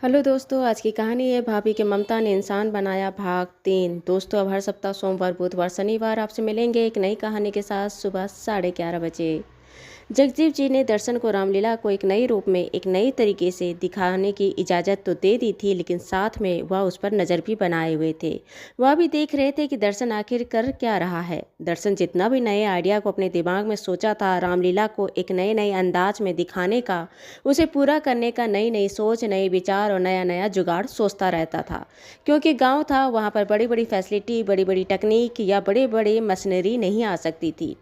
Hello दोस्तों, आज की कहानी है भाभी के ममता ने इंसान बनाया भाग 3। दोस्तों, अब हर सप्ताह सोमवार बुधवार शनिवार आपसे मिलेंगे एक नई कहानी के साथ सुबह 11:30 बजे। जगजीव जी ने दर्शन को रामलीला को एक नई रूप में एक नई तरीके से दिखाने की इजाज़त तो दे दी थी, लेकिन साथ में वह उस पर नज़र भी बनाए हुए थे। वह भी देख रहे थे कि दर्शन आखिर कर क्या रहा है। दर्शन जितना भी नए आइडिया को अपने दिमाग में सोचा था रामलीला को एक नए नए अंदाज में दिखाने का, उसे पूरा करने का नई नई सोच, नए विचार और नया नया जुगाड़ सोचता रहता था। क्योंकि गाँव था, वहाँ पर बड़ी बड़ी फैसिलिटी, बड़ी बड़ी टेक्निक या बड़े बड़े मशीनरी नहीं आ सकती थी।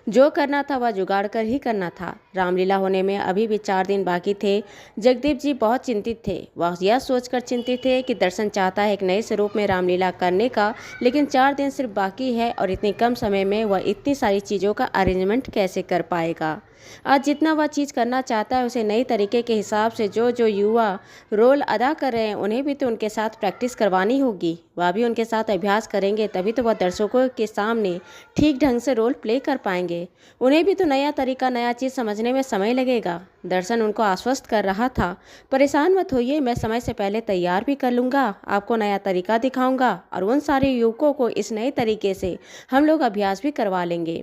जो करना था वह जुगाड़ कर ही करना था। रामलीला होने में अभी भी 4 दिन बाकी थे। जगदीप जी बहुत चिंतित थे। वह यह सोचकर चिंतित थे कि दर्शन चाहता है एक नए स्वरूप में रामलीला करने का, लेकिन 4 दिन सिर्फ बाकी है और इतनी कम समय में वह इतनी सारी चीज़ों का अरेंजमेंट कैसे कर पाएगा। आज जितना वह चीज़ करना चाहता है उसे नई तरीके के हिसाब से जो जो युवा रोल अदा कर रहे हैं उन्हें भी तो उनके साथ प्रैक्टिस करवानी होगी। वह भी उनके साथ अभ्यास करेंगे, तभी तो वह दर्शकों के सामने ठीक ढंग से रोल प्ले कर पाएंगे। उन्हें भी तो नया तरीका, नया चीज़ समझने में समय लगेगा। दर्शन उनको आश्वस्त कर रहा था, परेशान मत होइए, मैं समय से पहले तैयार भी कर लूँगा, आपको नया तरीका दिखाऊंगा और उन सारे युवकों को इस नए तरीके से हम लोग अभ्यास भी करवा लेंगे।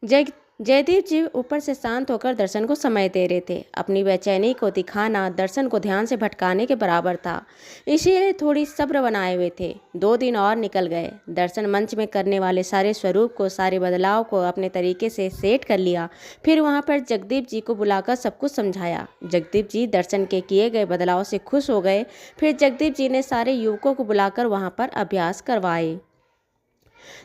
जय जयदीप जी ऊपर से शांत होकर दर्शन को समय दे रहे थे। अपनी बेचैनी को दिखाना दर्शन को ध्यान से भटकाने के बराबर था, इसीलिए थोड़ी सब्र बनाए हुए थे। 2 दिन और निकल गए। दर्शन मंच में करने वाले सारे स्वरूप को, सारे बदलाव को अपने तरीके से सेट कर लिया। फिर वहाँ पर जगदीप जी को बुलाकर सब कुछ समझाया। जगदीप जी दर्शन के किए गए बदलाव से खुश हो गए। फिर जगदीप जी ने सारे युवकों को बुलाकर वहाँ पर अभ्यास करवाए।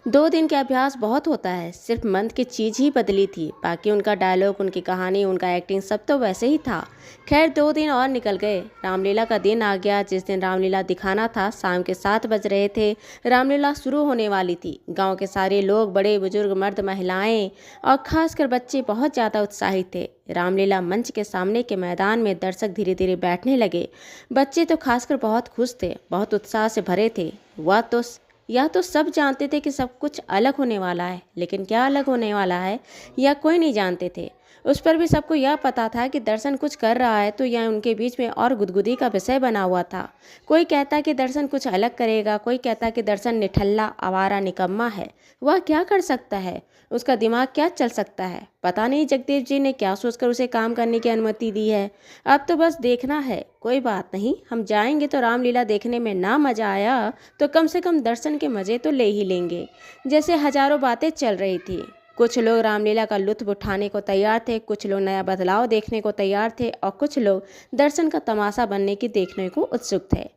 2 दिन के अभ्यास बहुत होता है, सिर्फ मंथ की चीज़ ही बदली थी, बाकी उनका डायलॉग, उनकी कहानी, उनका एक्टिंग सब तो वैसे ही था। खैर 2 दिन और निकल गए। रामलीला का दिन आ गया। जिस दिन रामलीला दिखाना था शाम के 7 बज रहे थे। रामलीला शुरू होने वाली थी। गांव के सारे लोग, बड़े बुजुर्ग, मर्द महिलाएं और खासकर बच्चे बहुत ज़्यादा उत्साहित थे। रामलीला मंच के सामने के मैदान में दर्शक धीरे धीरे बैठने लगे। बच्चे तो खासकर बहुत खुश थे, बहुत उत्साह से भरे थे। या तो सब जानते थे कि सब कुछ अलग होने वाला है, लेकिन क्या अलग होने वाला है यह कोई नहीं जानते थे। उस पर भी सबको यह पता था कि दर्शन कुछ कर रहा है, तो यह उनके बीच में और गुदगुदी का विषय बना हुआ था। कोई कहता कि दर्शन कुछ अलग करेगा, कोई कहता कि दर्शन निठल्ला, आवारा, निकम्मा है। वह क्या कर सकता है, उसका दिमाग क्या चल सकता है, पता नहीं जगदीप जी ने क्या सोचकर उसे काम करने की अनुमति दी है। अब तो बस देखना है। कोई बात नहीं, हम जाएंगे तो रामलीला देखने में ना मजा आया तो कम से कम दर्शन के मज़े तो ले ही लेंगे। जैसे हजारों बातें चल रही थी। कुछ लोग रामलीला का लुत्फ उठाने को तैयार थे, कुछ लोग नया बदलाव देखने को तैयार थे और कुछ लोग दर्शन का तमाशा बनने की देखने को उत्सुक थे।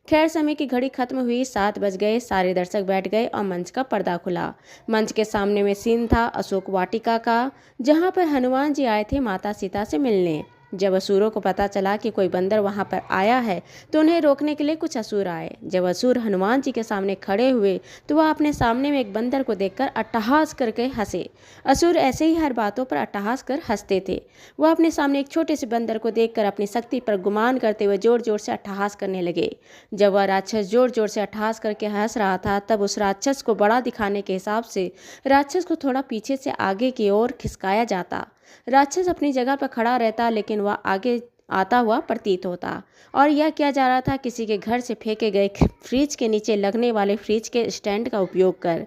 खैर समय की घड़ी खत्म हुई। 7 बज गए। सारे दर्शक बैठ गए और मंच का पर्दा खुला। मंच के सामने में सीन था अशोक वाटिका का, जहाँ पर हनुमान जी आए थे माता सीता से मिलने। जब असुरों को पता चला कि कोई बंदर वहां पर आया है तो उन्हें रोकने के लिए कुछ असुर आए। जब असुर हनुमान जी के सामने खड़े हुए तो वह अपने सामने में एक बंदर को देखकर अट्टहास करके हंसे। असुर ऐसे ही हर बातों पर अट्टहास कर हंसते थे। वह अपने सामने एक छोटे से बंदर को देखकर अपनी शक्ति पर गुमान करते हुए जोर जोर से अट्टहास करने लगे। जब वह राक्षस जोर जोर से अट्टहास करके हंस रहा था, तब उस राक्षस को बड़ा दिखाने के हिसाब से राक्षस को थोड़ा पीछे से आगे की ओर खिसकाया जाता। राक्षस अपनी जगह पर खड़ा रहता, लेकिन वह आगे आता हुआ प्रतीत होता। और यह किया जा रहा था किसी के घर से फेंके गए फ्रिज के नीचे लगने वाले फ्रिज के स्टैंड का उपयोग कर।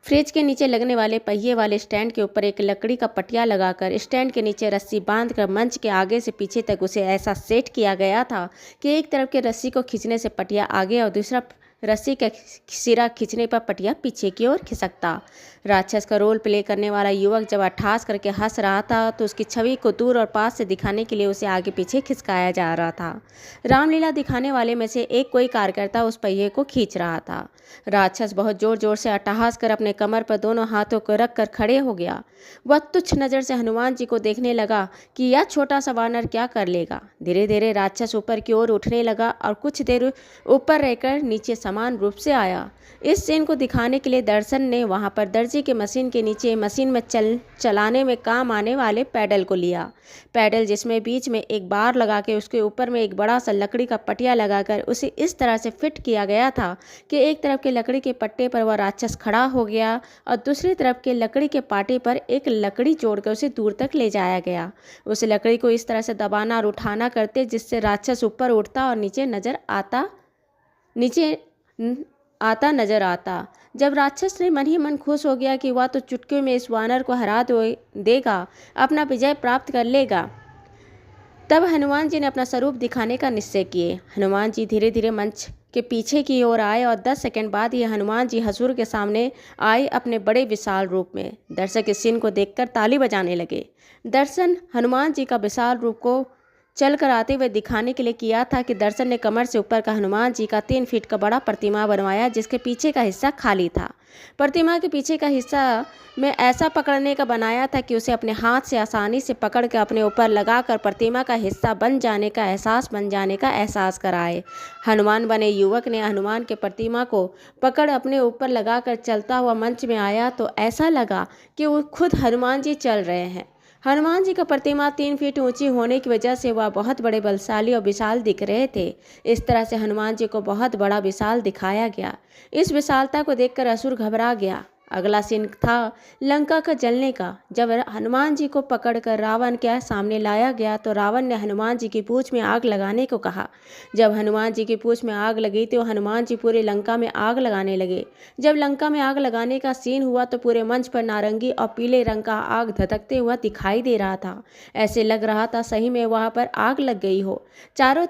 फ्रिज के नीचे लगने वाले पहिए वाले स्टैंड के ऊपर एक लकड़ी का पटिया लगाकर स्टैंड के नीचे रस्सी बांधकर मंच के आगे से पीछे तक उसे ऐसा सेट किया गया था कि एक तरफ के रस्सी को खींचने से पटिया आगे और दूसरा रस्सी का सिरा खींचने पर पटिया पीछे की ओर खिसकता। राक्षस का रोल प्ले करने वाला युवक जब अट्ठास करके हंस रहा था तो उसकी छवि को दूर और पास से दिखाने के लिए उसे आगे पीछे खिसकाया जा रहा था। रामलीला दिखाने वाले में से एक कोई कार्यकर्ता उस पहिए को खींच रहा था। राक्षस बहुत जोर जोर से अट्टहास कर अपने कमर पर दोनों हाथों को रख कर खड़े हो गया। वह तुच्छ नज़र से हनुमान जी को देखने लगा कि यह छोटा सा वानर क्या कर लेगा। धीरे धीरे राक्षस ऊपर की ओर उठने लगा और कुछ देर ऊपर रहकर नीचे समान रूप से आया। इस सीन को दिखाने के लिए दर्शन ने वहां पर दर्जी के मशीन के नीचे मशीन में चलाने में काम आने वाले पैडल को लिया। पैडल जिसमें बीच में एक बार लगा के उसके ऊपर में एक बड़ा सा लकड़ी का पटिया लगाकर उसे इस तरह से फिट किया गया था कि एक तरफ के लकड़ी के पट्टे पर वह राक्षस खड़ा हो गया और दूसरी तरफ के लकड़ी के पाटे पर एक लकड़ी जोड़कर उसे दूर तक ले जाया गया। उस लकड़ी को इस तरह से दबाना और उठाना करते जिससे राक्षस ऊपर उठता और नीचे नजर आता। जब राक्षस ने मन ही मन खुश हो गया कि वह तो चुटकियों में इस वानर को हरा देगा, अपना विजय प्राप्त कर लेगा, तब हनुमान जी ने अपना स्वरूप दिखाने का निश्चय किए। हनुमान जी धीरे धीरे मंच के पीछे की ओर आए और 10 सेकंड बाद ही हनुमान जी हसूर के सामने आए अपने बड़े विशाल रूप में। दर्शक इस सीन को देखकर ताली बजाने लगे। दर्शन हनुमान जी का विशाल रूप को चल कर आते हुए दिखाने के लिए किया था कि दर्शन ने कमर से ऊपर का हनुमान जी का 3 फीट का बड़ा प्रतिमा बनवाया जिसके पीछे का हिस्सा खाली था। प्रतिमा के पीछे का हिस्सा में ऐसा पकड़ने का बनाया था कि उसे अपने हाथ से आसानी से पकड़ कर अपने ऊपर लगाकर प्रतिमा का हिस्सा बन जाने का एहसास कराए। हनुमान बने युवक ने हनुमान के प्रतिमा को पकड़ अपने ऊपर लगाकर चलता हुआ मंच में आया तो ऐसा लगा कि वो खुद हनुमान जी चल रहे हैं। हनुमान जी का प्रतिमा 3 फीट ऊंची होने की वजह से वह बहुत बड़े बलशाली और विशाल दिख रहे थे। इस तरह से हनुमान जी को बहुत बड़ा विशाल दिखाया गया। इस विशालता को देखकर असुर घबरा गया। अगला सीन था लंका का जलने का। जब हनुमान जी को पकड़कर रावण के सामने लाया गया तो रावण ने हनुमान जी की पूंछ में आग लगाने को कहा। जब हनुमान जी की पूंछ में आग लगी तो हनुमान जी पूरे लंका में आग लगाने लगे। जब लंका में आग लगाने का सीन हुआ तो पूरे मंच पर नारंगी और पीले रंग का आग धधकते हुआ दिखाई दे रहा था। ऐसे लग रहा था सही में वहां पर आग लग गई हो, चारों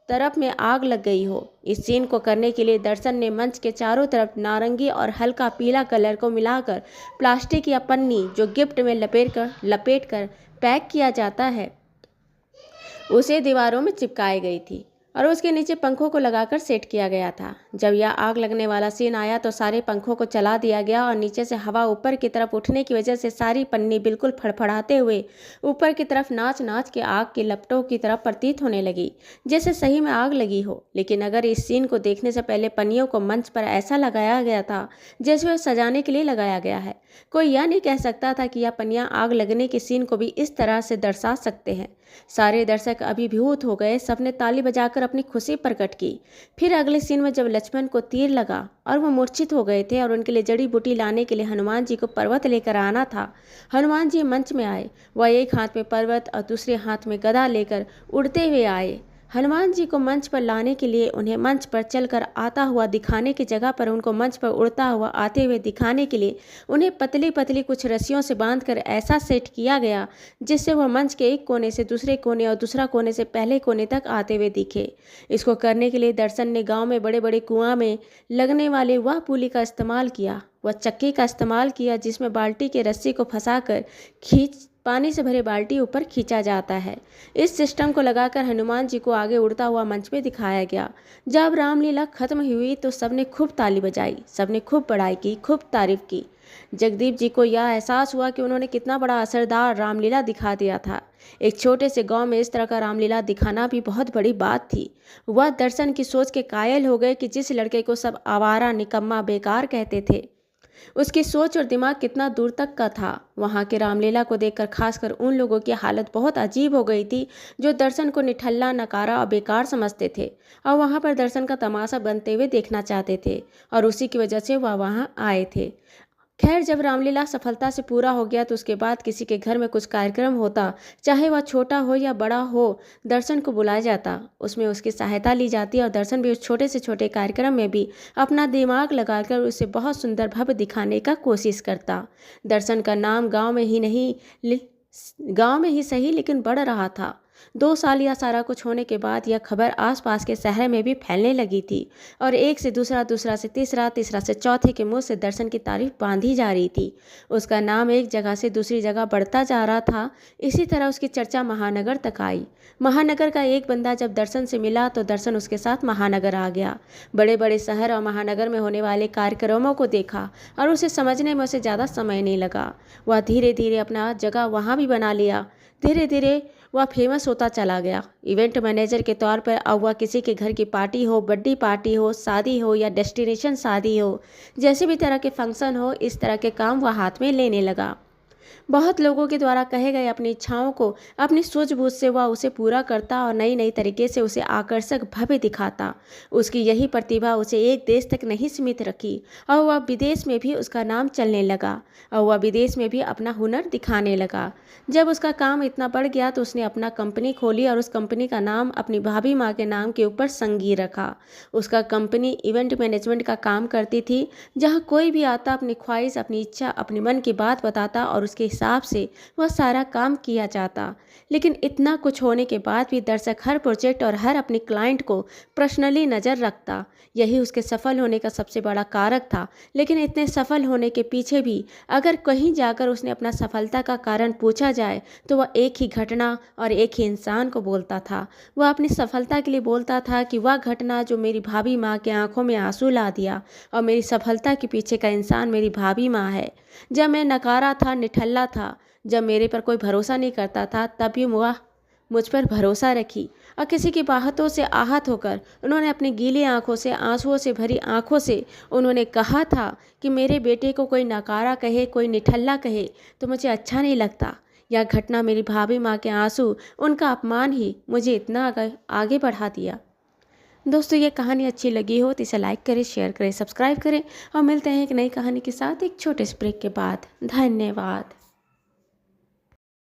तरफ में आग लग गई हो। इस सीन को करने के लिए दर्शन ने मंच के चारों तरफ नारंगी और हल्का पीला कलर को मिलाकर प्लास्टिक या पन्नी जो गिफ्ट में लपेट कर पैक किया जाता है उसे दीवारों में चिपकाई गई थी और उसके नीचे पंखों को लगाकर सेट किया गया था। जब यह आग लगने वाला सीन आया तो सारे पंखों को चला दिया गया और नीचे से हवा ऊपर की तरफ उठने की वजह से सारी पन्नी बिल्कुल फड़फड़ाते हुए ऊपर की तरफ नाच नाच के आग की लपटों की तरफ प्रतीत होने लगी, जैसे सही में आग लगी हो। लेकिन अगर इस सीन को देखने से पहले पन्नियों को मंच पर ऐसा लगाया गया था जैसे वह सजाने के लिए लगाया गया है। कोई यह नहीं कह सकता था कि यह पन्नियां आग लगने के सीन को भी इस तरह से दर्शा सकते हैं। सारे दर्शक अभिभूत हो गए। सबने ताली बजाकर अपनी खुशी प्रकट की। फिर अगले सीन में जब लक्ष्मण को तीर लगा और वो मूर्छित हो गए थे और उनके लिए जड़ी बूटी लाने के लिए हनुमान जी को पर्वत लेकर आना था, हनुमान जी मंच में आए। वह एक हाथ में पर्वत और दूसरे हाथ में गदा लेकर उड़ते हुए आए। हनुमान जी को मंच पर लाने के लिए उन्हें मंच पर चलकर आता हुआ दिखाने की जगह पर उनको मंच पर उड़ता हुआ आते हुए दिखाने के लिए उन्हें पतली पतली कुछ रस्सियों से बांधकर ऐसा सेट किया गया जिससे वह मंच के एक कोने से दूसरे कोने और दूसरा कोने से पहले कोने तक आते हुए दिखे। इसको करने के लिए दर्शन ने गांव में बड़े बड़े कुआं में लगने वाले वह पुली का इस्तेमाल किया, वह चक्की का इस्तेमाल किया जिसमें बाल्टी के रस्सी को फंसाकर पानी से भरे बाल्टी ऊपर खींचा जाता है। इस सिस्टम को लगाकर हनुमान जी को आगे उड़ता हुआ मंच में दिखाया गया। जब रामलीला खत्म हुई तो सबने खूब ताली बजाई, सबने खूब बड़ाई की, खूब तारीफ की। जगदीप जी को यह एहसास हुआ कि उन्होंने कितना बड़ा असरदार रामलीला दिखा दिया था। एक छोटे से गांव में इस तरह का रामलीला दिखाना भी बहुत बड़ी बात थी। वह दर्शन की सोच के कायल हो गए कि जिस लड़के को सब आवारा, निकम्मा, बेकार कहते थे, उसकी सोच और दिमाग कितना दूर तक का था। वहां के रामलीला को देखकर खासकर उन लोगों की हालत बहुत अजीब हो गई थी जो दर्शन को निठल्ला, नकारा और बेकार समझते थे और वहां पर दर्शन का तमाशा बनते हुए देखना चाहते थे और उसी की वजह से वह वहां आए थे। खैर, जब रामलीला सफलता से पूरा हो गया तो उसके बाद किसी के घर में कुछ कार्यक्रम होता, चाहे वह छोटा हो या बड़ा हो, दर्शन को बुलाया जाता, उसमें उसकी सहायता ली जाती और दर्शन भी उस छोटे से छोटे कार्यक्रम में भी अपना दिमाग लगाकर उसे बहुत सुंदर भव्य दिखाने का कोशिश करता। दर्शन का नाम गांव में ही सही लेकिन बढ़ रहा था। 2 साल यह सारा कुछ होने के बाद यह खबर आसपास के शहर में भी फैलने लगी थी और एक से दूसरा, दूसरा से तीसरा, तीसरा से चौथे के मुंह से दर्शन की तारीफ बांधी जा रही थी। उसका नाम एक जगह से दूसरी जगह बढ़ता जा रहा था। इसी तरह उसकी चर्चा महानगर तक आई। महानगर का एक बंदा जब दर्शन से मिला तो दर्शन उसके साथ महानगर आ गया। बड़े बड़े शहर और महानगर में होने वाले कार्यक्रमों को देखा और उसे समझने में उसे ज़्यादा समय नहीं लगा। वह धीरे धीरे अपना जगह वहाँ भी बना लिया। धीरे धीरे वह फेमस होता चला गया। इवेंट मैनेजर के तौर पर अब वह किसी के घर की पार्टी हो, बर्थडे पार्टी हो, शादी हो या डेस्टिनेशन शादी हो, जैसे भी तरह के फंक्शन हो, इस तरह के काम वह हाथ में लेने लगा। बहुत लोगों के द्वारा कहे गए अपनी इच्छाओं को अपनी सूझबूझ से वह उसे पूरा करता और नई नई तरीके से उसे आकर्षक भव्य दिखाता। उसकी यही प्रतिभा उसे एक देश तक नहीं सीमित रखी और वह विदेश में भी उसका नाम चलने लगा और वह विदेश में भी अपना हुनर दिखाने लगा। जब उसका काम इतना बढ़ गया तो उसने अपना कंपनी खोली और उस कंपनी का नाम अपनी भाभी माँ के नाम के ऊपर संगी रखा। उसका कंपनी इवेंट मैनेजमेंट का काम करती थी, जहाँ कोई भी आता अपनी ख्वाहिश, अपनी इच्छा, अपनी मन की बात बताता और उसके हिसाब से वह सारा काम किया जाता। लेकिन इतना कुछ होने के बाद भी दर्शक हर प्रोजेक्ट और हर अपने क्लाइंट को पर्सनली नज़र रखता। यही उसके सफल होने का सबसे बड़ा कारक था। लेकिन इतने सफल होने के पीछे भी अगर कहीं जाकर उसने अपना सफलता का कारण पूछा जाए तो वह एक ही घटना और एक ही इंसान को बोलता था। वह अपनी सफलता के लिए बोलता था कि वह घटना जो मेरी भाभी माँ के आंखों में आंसू ला दिया और मेरी सफलता के पीछे का इंसान मेरी भाभी माँ है। जब मैं नकारा था, निठल्ला था, जब मेरे पर कोई भरोसा नहीं करता था, तब भी वह मुझ पर भरोसा रखी और किसी की बातों से आहत होकर उन्होंने अपनी गीली आंखों से, आंसुओं से भरी आंखों से उन्होंने कहा था कि मेरे बेटे को कोई नकारा कहे, कोई निठल्ला कहे तो मुझे अच्छा नहीं लगता। यह घटना, मेरी भाभी माँ के आंसू, उनका अपमान ही मुझे इतना आगे बढ़ा दिया। दोस्तों, ये कहानी अच्छी लगी हो तो इसे लाइक करें, शेयर करें, सब्सक्राइब करें और मिलते हैं एक नई कहानी के साथ एक छोटे से ब्रेक के बाद। धन्यवाद।